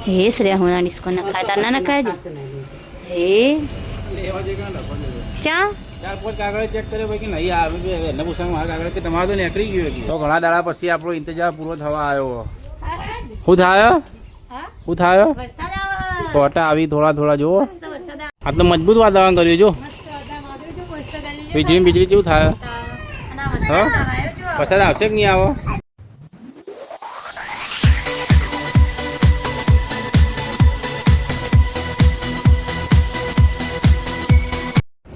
हेस रे होना इसको न खाए ता ना खाए जो हे चा ચાર પાંચ કાગળ ચેક કરે ભાઈ કે નહીં આવે એને પૂછવાનું મારા કાગળ કે તમારે તો નીકળી ગયું તો ઘણા દાડા પછી આપણો ઇંતજાર પૂરો થવા આવ્યો શું થાય શું થાય સોટા આવી થોડા થોડા જુઓ આ તો મજબૂત વાતાવરણ કર્યું જો વીજળી બીજળી કેવું થાય હા વરસાદ આવશે કે નહીં આવો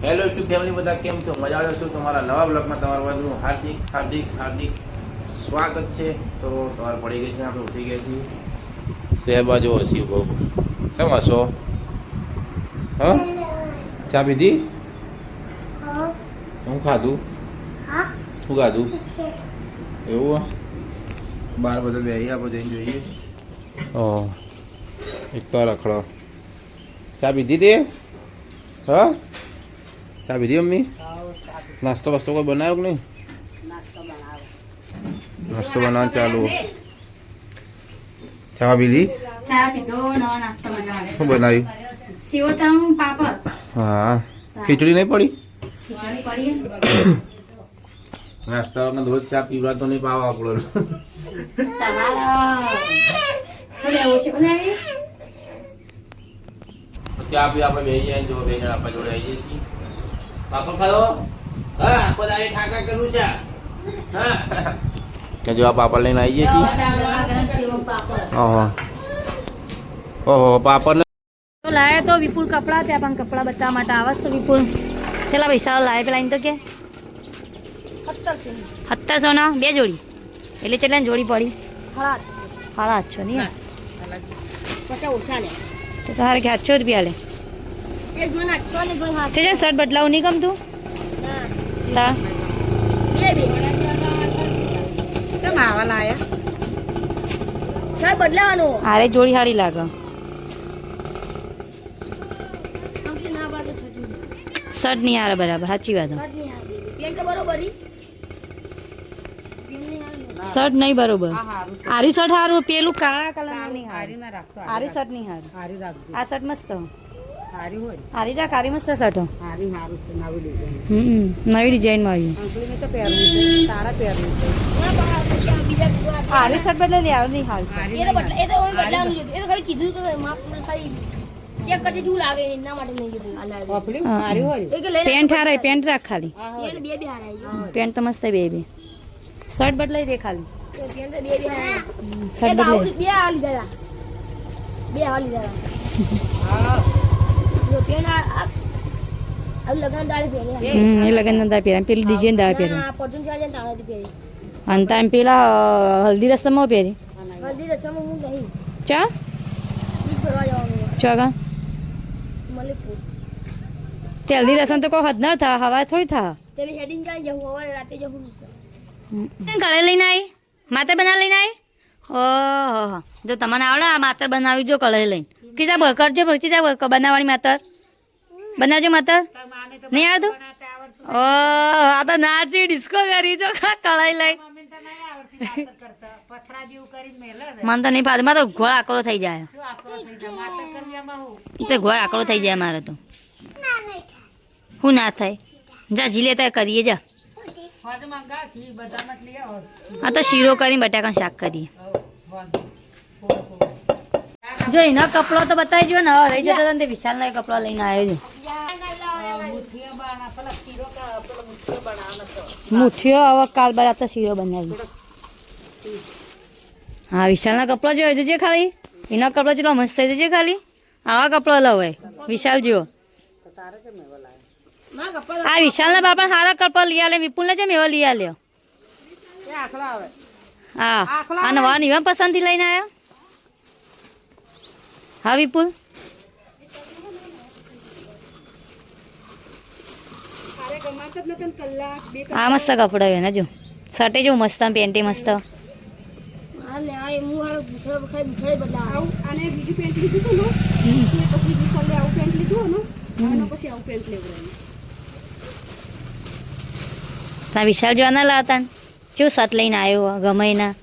હેલો યુટ્યુબ ફેમિલી બધા કેમ છો મજા આવે છો તમારા નવા બ્લોગમાં તમારું બધું હાર્દિક હાર્દિક હાર્દિક સ્વાગત છે તો સવાર પડી ગઈ છે આપણે ઉઠી ગયા છીએ શહેર બાજુ હસી બહુ કેમ હશો હા ચા પીધી હું ખાધું શું ખાધું એવું બહાર બધા બેસી આપણે જઈને જોઈએ ઓહ એક તો રખડો ચા પીધી તે હા ચા પીધી મમ્મી નાસ્તો વાસ્તો કોઈ બનાવ્યો કે નહીં નાસ્તો બનાવવાનું ચાલુ ચા પીધી ચા પીધો નવો નાસ્તો બનાવ્યો શું બનાવ્યું સેવો તળું પાપડ હા ખીચડી નહીં પડી ખીચડી પડી નાસ્તા વગર રોજ ચા પીવડાતો નહીં પાવ આપણો તમારા લેવું છે બનાવી ચા પી આપણે બેસી જાય જો બે જણ આપણા જોડે આવીએ છીએ પાપડ ખાયો હા આખો દાડે ઠાકા કરું છે હા જો આ પાપડ લઈને આવીએ છીએ ઓહો ઓહો પાપડ તો લાયા તો વિપુલ કપડા ત્યાં પણ કપડા બતાવવા માટે આવસ તો વિપુલ ચલા પૈસા લાયા પેલા તો કે 1700 ના બે જોડી એટલે કેટલા જોડી પડી 850 નહીં તો તારે કે 800 રૂપિયા લે તે છે શર્ટ બદલાવું નહીં ગમતું બદલાવાનો અરે જોડી સારી લાગે શર્ટ નહીં હારે બરાબર સાચી વાત શર્ટ નહીં બરોબર આરી શર્ટ સારું પેલું કાળા કલર નહીં આરી શર્ટ નહીં સારું આ શર્ટ મસ્ત આરી રાખ આરી મસ્ત શર્ટ નવી ડિઝાઇનમાં આવ્યું આરી શર્ટ બદલે લે આવું નહીં હાલ પેન્ટ હારાય પેન્ટ રાખ ખાલી પેન્ટ તો મસ્ત બે બે શર્ટ બદલાઈ દે ખાલી શર્ટ એ લગન ના પહેર્યા પેલી ડિઝાઇન દાળ પહેર્યા અને તાર પેલા હલ્દી રસમમાં પહેરી ચા ચા તે હલ્દી રસમ તો કોઈ હદ ના થા હવા થોડી થા કળે લઈને આવી માતર બનાવ લઈને આવી ઓહો જો તમને આવડે આ માતર બનાવી જો કળે લઈને કીધા કરજો ભરતી તા બનાવવાની માતર બનાવજો માતર નહીં આવતું ઓહ આ તો નાચી ડિસ્કો કરી જો કળાઈ લઈ મને તો નહીં પાડે મારે તો ઘોળ આકરો થઈ જાય તો ઘોળ આકરો થઈ જાય મારે તો શું ના થાય જા જી લેતા કરીએ જા હા તો શીરો કરીને બટાકાનું શાક કરીએ જો એનો કપડો તો બતાવી જો ને હવે રહી જતો ને વિશાલ નો કપડો લઈને આવ્યો છે મુઠ્ઠીઓ હવે કાલ બાર તો શીરો બનાવી હા વિશાલ નો કપડો જોયો જજે ખાલી એનો કપડો ચલો મસ્ત થઈ જજે ખાલી આવા કપડો લવાય વિશાલ જેવો આ વિશાલ ના બાપા સારા કપડા લઈ આલે વિપુલ ને છે એવા લઈ આલ્યો હા આ નવા નિવા પસંદ થી લઈને આવ્યા હા વિપુલ આ મસ્ત કપડા હોય ને જો શર્ટે જો મસ્ત પેન્ટે મસ્ત વિશાલ જોવાના લાવતા કેવું શર્ટ લઈને આવ્યો ગમે ના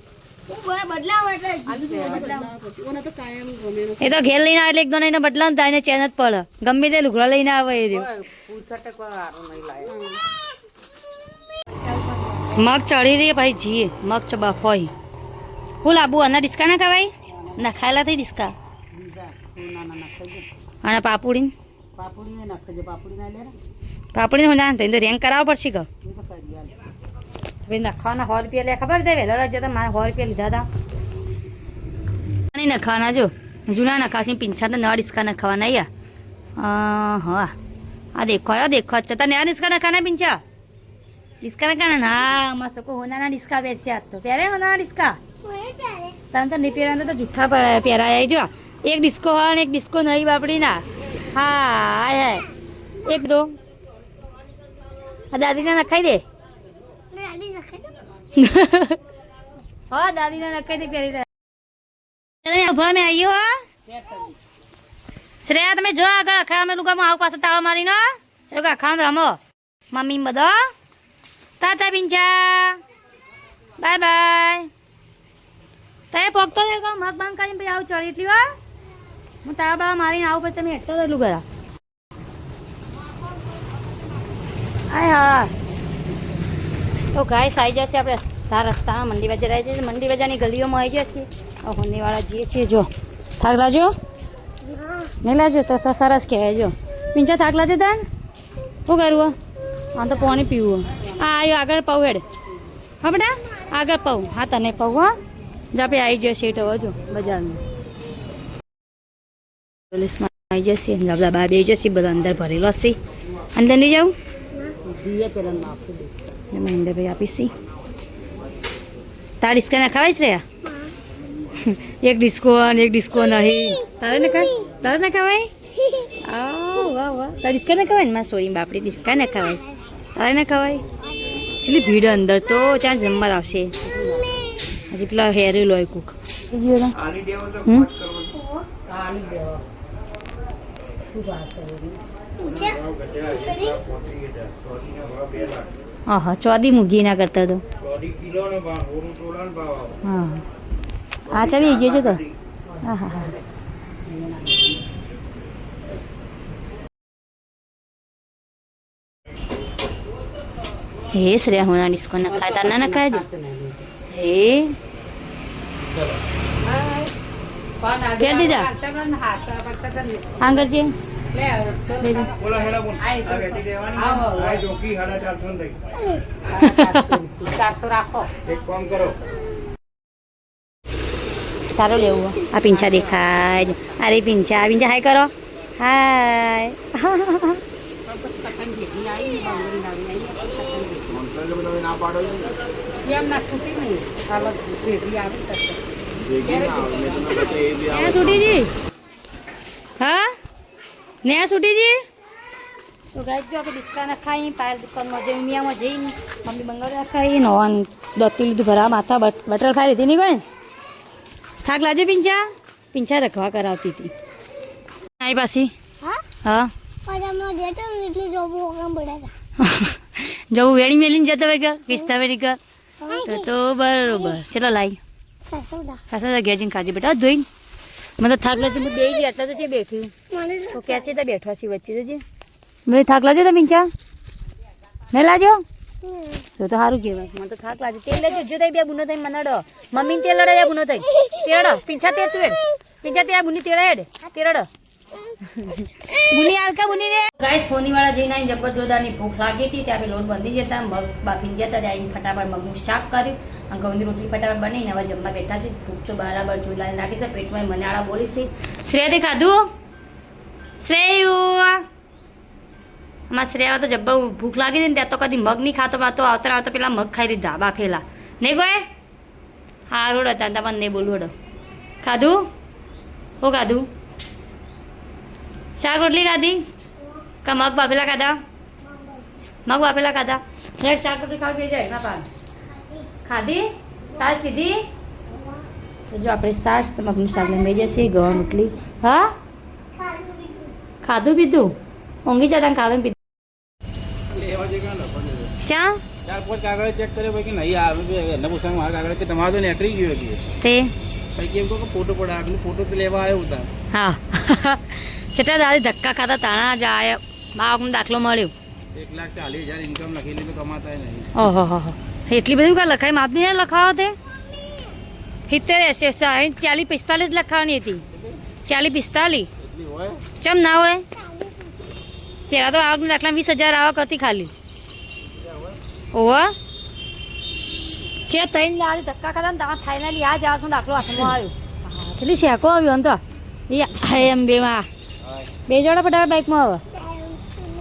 એ તો ઘેર લઈને આવે એટલે એક દો એને બદલા ને તાઈને ચેન જ પડે ગમે તે લુગડા લઈને આવે એ રહ્યું મગ ચડી રહી ભાઈ જીએ મગ ચબાફોઈ હું લાબુ આના ડિસ્કા ના ખવાય ના ખાયેલા થઈ ડિસ્કા અને પાપુડી પાપડી હું ના તો રેંક કરાવવો પડશે કે ભાઈ નખાવાના 100 રૂપિયા લે ખબર છે વહેલો જતો મારે 100 રૂપિયા લીધા હતા નહીં નખાવાના જો જૂના નખાશી પીંછા તો નવા ડિસ્કા નખાવાના હા આ દેખો છતાં નવા ડિસ્કા નખાના પીંછા ડિસ્કા નખાના હા અમારા છોકરો હોનાના ડિસ્કા પહેરશે આજ તો પહેરે હોનાના ડિસ્કા તને તો નહીં પહેરાના તો જૂઠા પહેરાયા જો એક ડિસ્કો હોય ને એક ડિસ્કો નહીં બાપડી ના હા હાય એક દો આ દાદીને નખાઈ દે હા દાદીને નખાઈ દે પહેરી રહ્યા મેં આવ્યો હો શ્રેયા તમે જો આગળ અખાડામાં લુગામાં આવું પાછો તાળો મારીને એ લોકો અખાડામાં રમો મમ્મી બધો તાતા પિંચા બાય બાય તમે પોગતો મગ બાંગ કરીને પછી આવું ચડી એટલી વાર હું તારા બાળા મારીને આવું પછી તમે હેઠતો એટલું કરા આય હા તો ગાય આવી જશે આપણે તારા રસ્તામાં મંડી બજાર આવી જશે મંડી બજારની ગલીઓમાં આવી જશે હોનીવાળા જઈએ છીએ જો થાક લાજો નહીં લાજો તો સરસ કહેવાય જો પિંચા થાક લાજે તાન શું કરવું હા તો પાણી પીવું હા આવ્યો આગળ પાઉં હેડ હા બેટા આગળ પાઉં હા તને પાઉં હા જાપે આવી જશે એટલે હવે જો બજારમાં પોલીસમાં આવી જશે બધા બહાર બેસી જશે બધા અંદર ભરેલો હશે અંદર નહીં જાઉં મહેન્દ્રભાઈ આપીશી તાર ડિસ્કા ના ખવાય છે રહ્યા એક ડિસ્કો અને એક ડિસ્કો નહીં તારે ના ખવાય વાહ વાહ તારે ડિસ્કા ના ખવાય ને મારા સોરી બાપડી ડિસ્કા ના ખવાય તારે ના ખવાય ચલી ભીડ અંદર તો ત્યાં જમવા આવશે હજી પેલા હેરી લોય કુક હા ચોદી મૂગી ના કરતા તો હા આ ચાવી ગયો છે તો હા હા હા હે શ્રેયા હોના ડિસ્કો ના ખાતા ના ખાય દો હે ફેર દીધા આંગરજી તારો લેવું આ પીંછા દેખાય અરે પીંછા હાય કરો હાય છૂટીજી હા નયા છૂટીજી તો ગાય જો આપણે ડિસ્કા ના ખાઈ પાર દુકાનમાં જઈ મિયામાં જઈને મમ્મી બંગાળ ના ખાઈ નવાન દત્તી લીધું ભરા માથા બટર ખાઈ લીધી નહીં કોઈ થાક લાજે પીંછા રખવા કરાવતી હતી આવી પાછી હા જવું વેણી મેલીને જતો હોય કે પિસ્તા વેરી કર તો બરોબર ચલો લાઈ ખાસા ઘેર જઈને ખાજી બેટા ધોઈને મને તો થાક લાગે હું બે ગઈ આટલા તો છે બેઠી તો ક્યાં છે બેઠવા છીએ વચ્ચે તો છે મને થાક લાગે તો પીંચા નહીં લાજો તો સારું કહેવાય મને તો થાક લાગે તેલ લેજો જો થઈ બે બુનો થઈ મનાડો મમ્મી તેલ લડાયા બુનો થઈ તેરડો પીંછા તેર તું હેડ પીંછા તે બુની તેડા હેડ તેરડો બુની આલકા બુની રે ગાઈસ સોનીવાળા જઈને આવીને જબર જોરદારની ભૂખ લાગી હતી ત્યાં લોટ બંધી જતા મગ બાફીને જતા ત્યાં આવીને ફટાફટ મગનું શાક કર્યું અને ઘઉંની રોટલી ફટાફટ બનાવીને હવે જમવા બેઠા છે ભૂખ તો બરાબર જોરદાર લાગી છે પેટમાં મનાળા બોલી છે શ્રેયાથી ખાધું શ્રેયુ અમારા શ્રેયા તો જબ્બર ભૂખ લાગી હતી ને ત્યાં તો કદી મગ નહીં ખાતો તો આવતા પેલા મગ ખાઈ લીધા બાફેલા નહીં કોઈ હા રોડ હતા તમને નહીં બોલું હડો ખાધું હો ખાધું શાક રોટલી ખાધી કા મગ બાફેલા ખાધા મગ બાફેલા ખાધા શાક રોટલી ખાવી પી જાય બાપા ખાધી સાસ પીધી તો જો આપણે સાસ તો મગનું શાક લઈ જશે ગૌણ રોટલી હા ખાધું પીધું ઊંઘી જતા ખાધું પીધું ચા ચાર પાંચ કાગળ ચેક કર્યો ભાઈ કે નહીં આવે એને પૂછવાનું મારા કાગળ કે તમારે તો નીકળી ગયો કે તે ભાઈ કેમ કહો કે ફોટો પડાવે ફોટો તો લેવા આવ્યો હતા હા છતાં દાદી ધક્કા ખાતા તાણા જાય બાપનો દાખલો મળ્યો 1,40,000 ઇન્કમ લખેલી તો કમાતા નહીં ઓહો હો એટલી બધી કા લખાય માપની ના લખાવો તે 70 40 45 લખાવાની હતી 40 45 એટલી હોય ચમ ના હોય પેલા તો આવકના દાખલા 20,000 આવક હતી ખાલી ઓહો છે તૈન દાદી ધક્કા ખાતા ને તમારે ફાઇનલી આ જવાનો દાખલો હાથમાં આવ્યો ચલી શેકો આવ્યો ને તો એમ બેમાં બે જોડા ફટાફટ બાઇકમાં આવે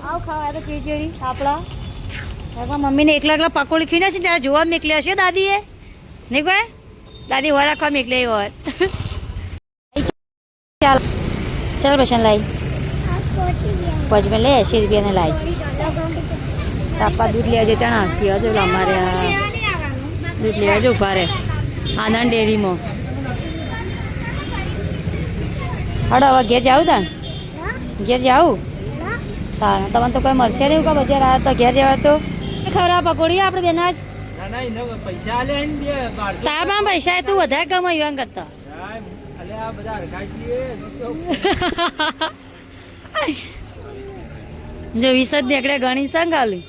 આવ ખાવા તો ખીચડી આપણા મમ્મીને એકલા પકોડી ખીને છે ત્યારે જોવા મોકલ્યા હશે દાદીએ નહીં કોઈ દાદી હોય રાખવા મોકલી હોત ચાલ ચાલો પૈસા લાવી પછી લે 80 રૂપિયાને લાવી તાપા દૂધ લેવા ચણા હસી હજુ અમારે દૂધ લેવા જો ઉભા રહે આનંદ ડેરીમાં હડો હવે ઘેર જાઉં તાણ ઘેર જાઉં તાણ તમને તો કોઈ મળશે નહીં કા બજાર આવ્યા તો ઘેર જવા તો ખરા પકોડી આપણે બેના જ તારમાં પૈસા તું વધારે કમાયું એમ કરતા જો 20 જ નીકળે ગણી સંગ આલી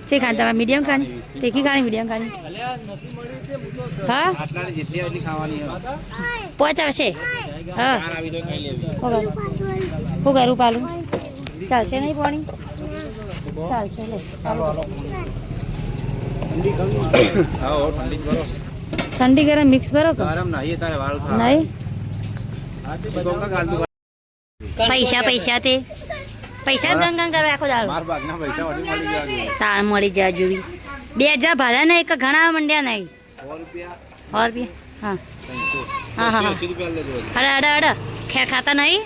છે ખાન તમારે મીડિયમ ખાની તીખી ખાણી મીડિયમ ખાની હા આટલાની જેટલી એટલી ખાવાની પોચ આવશે હા ચાર આવી તો કઈ લેવી શું કરું પાલું ચાલશે નહીં પાણી ચાલશે લે હા ઠંડી કરો ઠંડી ગરમ મિક્સ કરો કે ગરમ નહીં તારે વાળું થાય નહીં કોકા ગાલતું પૈસા તે પૈસા ગંગન કરો આખો દાડો માર ભાગના પૈસા વળી મળી ગયા તાર મળી જાય જોવી 2000 ભાડા નહીં કે ઘણા મંડ્યા નહીં 100 રૂપિયા 100 રૂપિયા હા હા હા 80 રૂપિયા લેજો અડા ખેર ખાતા નહીં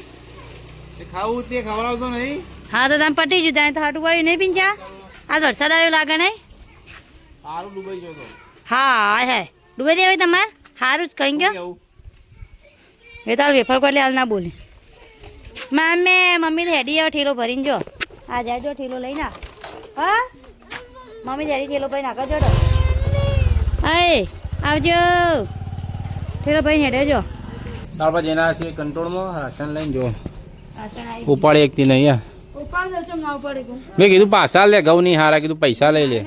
તે ખાવું તે ખવડાવતો નહીં હા તો તમે પટી જુ ત્યાં તો હાટું વાળ્યું નહીં પીંચા આ વરસાદ આવ્યો લાગે નહીં સારું ડૂબાઈ ગયો તો હા હે ડૂબે દેવાય તમારે સારું જ કહી ગયો એ તાર વેફર કોઈ હાલ ના બોલે મમ્મી હેડી હવે ઠેલો ભરીને જો આ જાય જો ઠેલો લઈને હા મમ્મી હેડી ઠેલો ભરી નાખો જોડો અય આવજો ઠેલો ભરીને હેડે જો તાર પછી એના છે કંટ્રોલમાં રાશન લઈને જો ઉપાડી એકથી નહીં મેં કીધું પાછા લે ઘઉં નહીં હારા કીધું પૈસા લઈ લે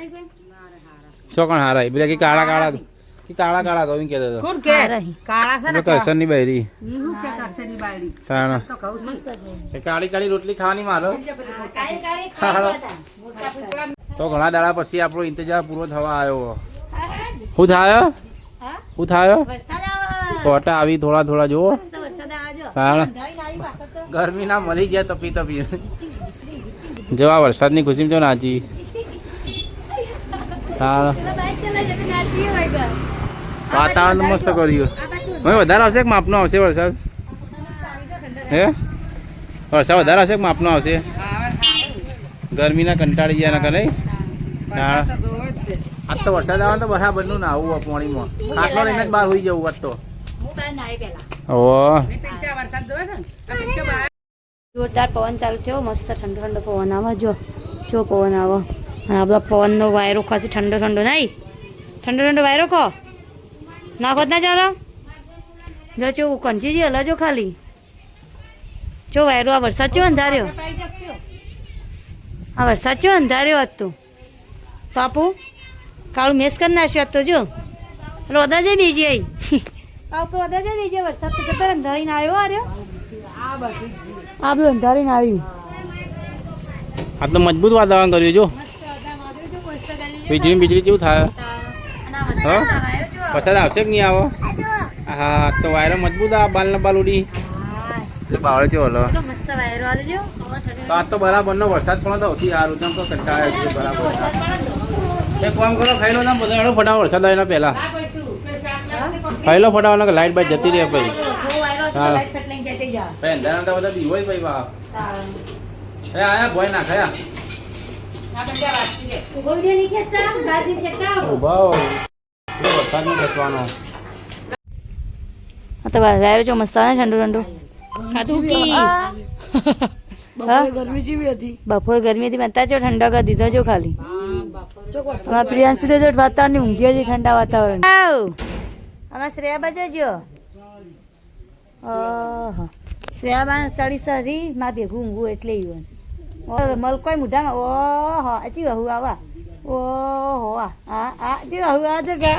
ચોકણ હારા બધા કે કાળા કાળા ઘઉં કહેતો હતો કરશન ની બહેરી કાળી કાળી રોટલી ખાવાની મારો તો ઘણા દાડા પછી આપણો ઇંતજાર પૂરો થવા આવ્યો શું થાય સોટા આવી થોડા જુઓ ગરમી ના મરી ગયા તપી જો આ વરસાદની ખુશી જો નાચી વાતાવરણ મસ્ત કર્યું હવે વધારે આવશે કે માપનો આવશે વરસાદ હે વરસાદ વધારે આવશે કે માપનો આવશે ગરમીના કંટાળી ગયા ના કરે આજ તો વરસાદ આવે તો બરાબરનું ના આવું પાણીમાં ખાટલો લઈને જ બહાર હોઈ જવું આજ તો જોરદાર પવન ચાલુ થયો મસ્ત ઠંડો પવન આવે જો પવન આવે અને આ બધા પવનનો વાયરો ખાસી ઠંડો નહીં ઠંડો વાયરો ખો નાખો ના ચાલો જો ચો કંચી જ હલા જો ખાલી જો વાયરો આ વરસાદ ચો અંધાર્યો આજ તો બાપુ કાળું મેસ કરી નાખ્યો આજ તો જો રોદા છે બીજી આવી રોદા છે બીજી વરસાદ તો જતો અંધારીને આવ્યો આ બધું અંધારીને આવ્યું આ તો મજબૂત વાતાવરણ કર્યું જો વીજળી કેવું થાય હા વરસાદ આવશે કે નહીં આવો હા તો વાયરો મજબૂત આ બાલ ઉડી એટલે બાવળે છે ઓલો મસ્ત વાયરો આવે જો તો આજ તો બરાબરનો વરસાદ પણ તો સૌથી સારું તેમ તો કંટાળે છે બરાબર એક કામ કરો ખાઈ લો ને બધા એનો ફટાફટ વરસાદ આવે પહેલા ખાઈ લો ફટાફટ લાઈટ બાઈટ જતી રહે પછી હા અંધારા તો બધા બી હોય ભાઈ બા આયા ભોય ના ખાયા વરસાદ નો ખેંચવાનો તો વાયરો જો મસ્ત આવે ઠંડો ખાતું કી હા બપોર ગરમી હતી બનતા છો ઠંડા કરી દીધો છો ખાલી અમારા પ્રિયાંશી તો જો વાતાવરણ ઊંઘી હતી ઠંડા વાતાવરણ આમાં શ્રેયા બજાજો ઓહો શ્રેયા બા ચડી સરી માં ભેગું ઊંઘું એટલે ઈવન મલકોય મુઢામાં ઓહો હજી હુ આવા ઓહો આ હજી હુ આ જગા